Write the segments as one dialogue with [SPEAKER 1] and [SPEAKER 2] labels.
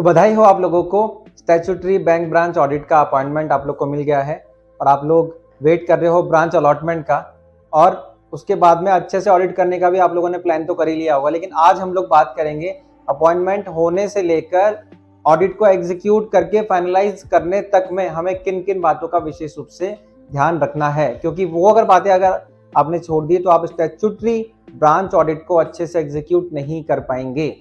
[SPEAKER 1] तो बधाई हो आप लोगों को, स्टैट्यूटरी बैंक ब्रांच ऑडिट का अपॉइंटमेंट आप लोग को मिल गया है और आप लोग वेट कर रहे हो ब्रांच अलॉटमेंट का। और उसके बाद में अच्छे से ऑडिट करने का भी आप लोगों ने प्लान तो कर ही लिया होगा, लेकिन आज हम लोग बात करेंगे अपॉइंटमेंट होने से लेकर ऑडिट को एग्जीक्यूट करके फाइनलाइज करने तक में हमें किन किन बातों का विशेष रूप से ध्यान रखना है, क्योंकि वो अगर बातें अगर आपने छोड़ दी तो आप स्टैट्यूटरी ब्रांच ऑडिट को अच्छे से एग्जीक्यूट नहीं कर पाएंगे।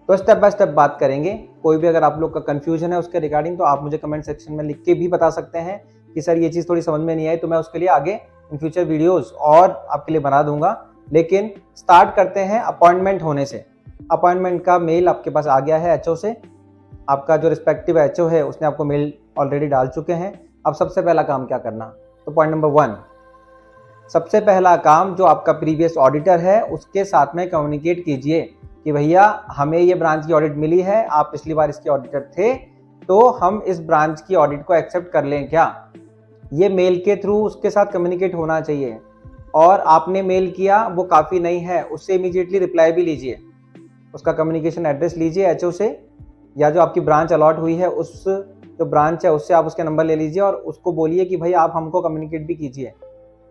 [SPEAKER 1] तो स्टेप बाय स्टेप बात करेंगे। कोई भी अगर आप लोग का कंफ्यूजन है उसके रिगार्डिंग तो आप मुझे कमेंट सेक्शन में लिख के भी बता सकते हैं कि सर ये चीज़ थोड़ी समझ में नहीं आई, तो मैं उसके लिए आगे इन फ्यूचर वीडियोस और आपके लिए बना दूंगा। लेकिन स्टार्ट करते हैं अपॉइंटमेंट होने से। अपॉइंटमेंट का मेल आपके पास आ गया है एचओ से, आपका जो रिस्पेक्टिव एचओ है उसने आपको मेल ऑलरेडी डाल चुके हैं। अब सबसे पहला काम क्या करना, तो पॉइंट नंबर 1, सबसे पहला काम जो आपका प्रीवियस ऑडिटर है उसके साथ में कम्युनिकेट कीजिए कि भैया हमें ये ब्रांच की ऑडिट मिली है, आप पिछली बार इसके ऑडिटर थे, तो हम इस ब्रांच की ऑडिट को एक्सेप्ट कर लें क्या। ये मेल के थ्रू उसके साथ कम्युनिकेट होना चाहिए। और आपने मेल किया वो काफ़ी नहीं है, उससे इमीडिएटली रिप्लाई भी लीजिए, उसका कम्युनिकेशन एड्रेस लीजिए एचओ से, या जो आपकी ब्रांच अलॉट हुई है उस जो ब्रांच है उससे आप उसके नंबर ले लीजिए और उसको बोलिए कि भाई आप हमको कम्युनिकेट भी कीजिए।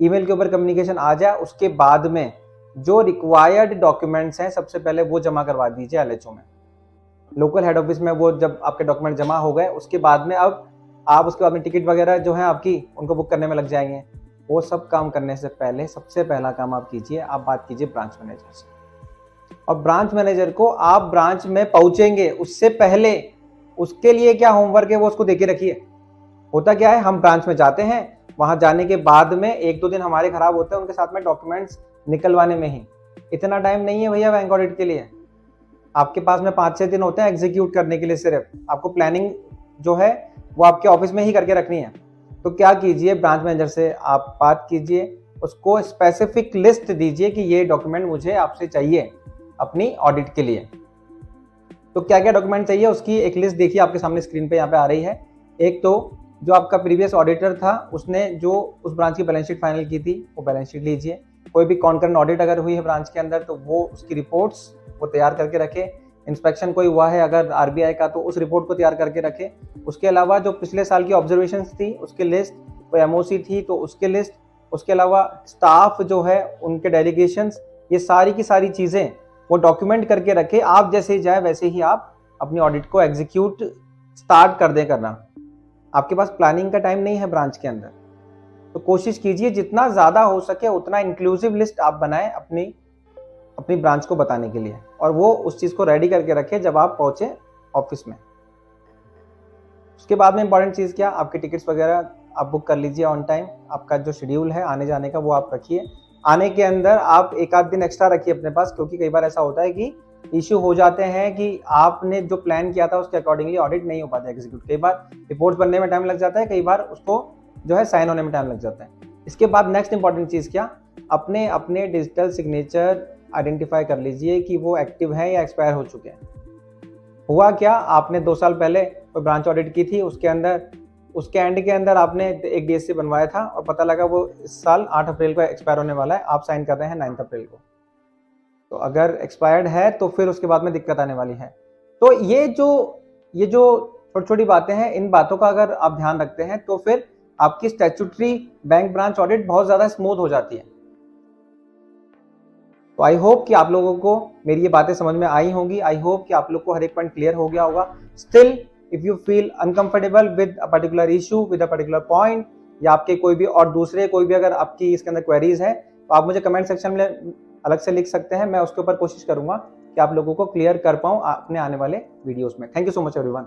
[SPEAKER 1] ईमेल के ऊपर कम्युनिकेशन आ जाए, उसके बाद में जो रिक्वायर्ड डॉक्यूमेंट्स हैं सबसे पहले वो जमा करवा दीजिए एलएचओ में, लोकल हेड ऑफिस में। वो जब आपके डॉक्यूमेंट जमा हो गए उसके बाद में अब आप उसके बाद में टिकट वगैरह जो है आपकी उनको बुक करने में लग जाएंगे। वो सब काम करने से पहले सबसे पहला काम आप कीजिए, आप बात कीजिए ब्रांच मैनेजर से। और ब्रांच मैनेजर को आप ब्रांच में पहुंचेंगे उससे पहले उसके लिए क्या होमवर्क है वो उसको देके रखिए। होता क्या है, हम ब्रांच में जाते हैं, वहां जाने के बाद में 1-2 दिन हमारे खराब होते हैं उनके साथ में डॉक्यूमेंट्स निकलवाने में ही। इतना टाइम नहीं है भैया बैंक ऑडिट के लिए। आपके पास में 5-6 दिन होते हैं एग्जीक्यूट करने के लिए। सिर्फ आपको प्लानिंग जो है वो आपके ऑफिस में ही करके रखनी है। तो क्या कीजिए, ब्रांच मैनेजर से आप बात कीजिए, उसको स्पेसिफिक लिस्ट दीजिए कि ये डॉक्यूमेंट मुझे आपसे चाहिए अपनी ऑडिट के लिए। तो क्या क्या डॉक्यूमेंट चाहिए उसकी एक लिस्ट देखिए आपके सामने स्क्रीन पे यहाँ पे आ रही है। एक तो जो आपका प्रीवियस ऑडिटर था उसने जो उस ब्रांच की बैलेंस शीट फाइनल की थी वो बैलेंस शीट लीजिए। कोई भी कॉन्करेंट ऑडिट अगर हुई है ब्रांच के अंदर तो वो उसकी रिपोर्ट्स वो तैयार करके रखे। इंस्पेक्शन कोई हुआ है अगर आरबीआई का तो उस रिपोर्ट को तैयार करके रखे। उसके अलावा जो पिछले साल की ऑब्जर्वेशंस थी उसकी लिस्ट, कोई एमओसी थी तो उसकी लिस्ट, उसके अलावा स्टाफ जो है उनके डेलीगेशंस, ये सारी की सारी चीज़ें वो डॉक्यूमेंट करके रखे। आप जैसे ही जाए वैसे ही आप अपनी ऑडिट को एग्जीक्यूट स्टार्ट कर दें करना। आपके पास प्लानिंग का टाइम नहीं है ब्रांच के अंदर, तो कोशिश कीजिए जितना ज़्यादा हो सके उतना इंक्लूसिव लिस्ट आप बनाएं अपनी ब्रांच को बताने के लिए, और वो उस चीज़ को रेडी करके रखें जब आप पहुँचे ऑफिस में। उसके बाद में इंपॉर्टेंट चीज़ क्या, आपके टिकट्स वगैरह आप बुक कर लीजिए ऑन टाइम। आपका जो शेड्यूल है आने जाने का वो आप रखिए। आने के अंदर आप 1-8 दिन एक्स्ट्रा रखिए अपने पास, क्योंकि कई बार ऐसा होता है कि इश्यू हो जाते हैं कि आपने जो प्लान किया था उसके अकॉर्डिंगली ऑडिट नहीं हो पाता एग्जीक्यूट। कई बार रिपोर्ट्स बनने में टाइम लग जाता है, कई बार उसको जो है साइन होने में टाइम लग जाता है। इसके बाद नेक्स्ट इंपॉर्टेंट चीज़ क्या, अपने अपने डिजिटल सिग्नेचर आइडेंटिफाई कर लीजिए कि वो एक्टिव हैं या एक्सपायर हो चुके हैं। हुआ क्या, आपने 2 साल पहले कोई ब्रांच ऑडिट की थी, उसके अंदर उसके एंड के अंदर आपने एक डीएससी बनवाया था और पता लगा वो इस साल 8 अप्रैल को एक्सपायर होने वाला है, आप साइन कर रहे हैं 9 अप्रैल को। तो अगर एक्सपायर्ड है तो फिर उसके बाद में दिक्कत आने वाली है। तो ये जो छोटी छोटी बातें हैं, इन बातों का अगर आप ध्यान रखते हैं तो फिर आपकी स्टैट्यूटरी बैंक ब्रांच ऑडिट बहुत ज़्यादा स्मूथ हो जाती है। तो आई होप कि आप लोगों को मेरी ये बातें समझ में आई होंगी। आई होप कि आप लोग को हर एक पॉइंट क्लियर हो गया होगा। Still if you feel uncomfortable with a particular issue, with a particular point, या आपके कोई भी और दूसरे कोई भी अगर आपकी इसके अंदर क्वेरीज है तो आप मुझे कमेंट सेक्शन में अलग से लिख सकते हैं। मैं उसके ऊपर कोशिश करूंगा कि आप लोगों को क्लियर कर पाऊं अपने आने वाले वीडियोस में। Thank you so much everyone.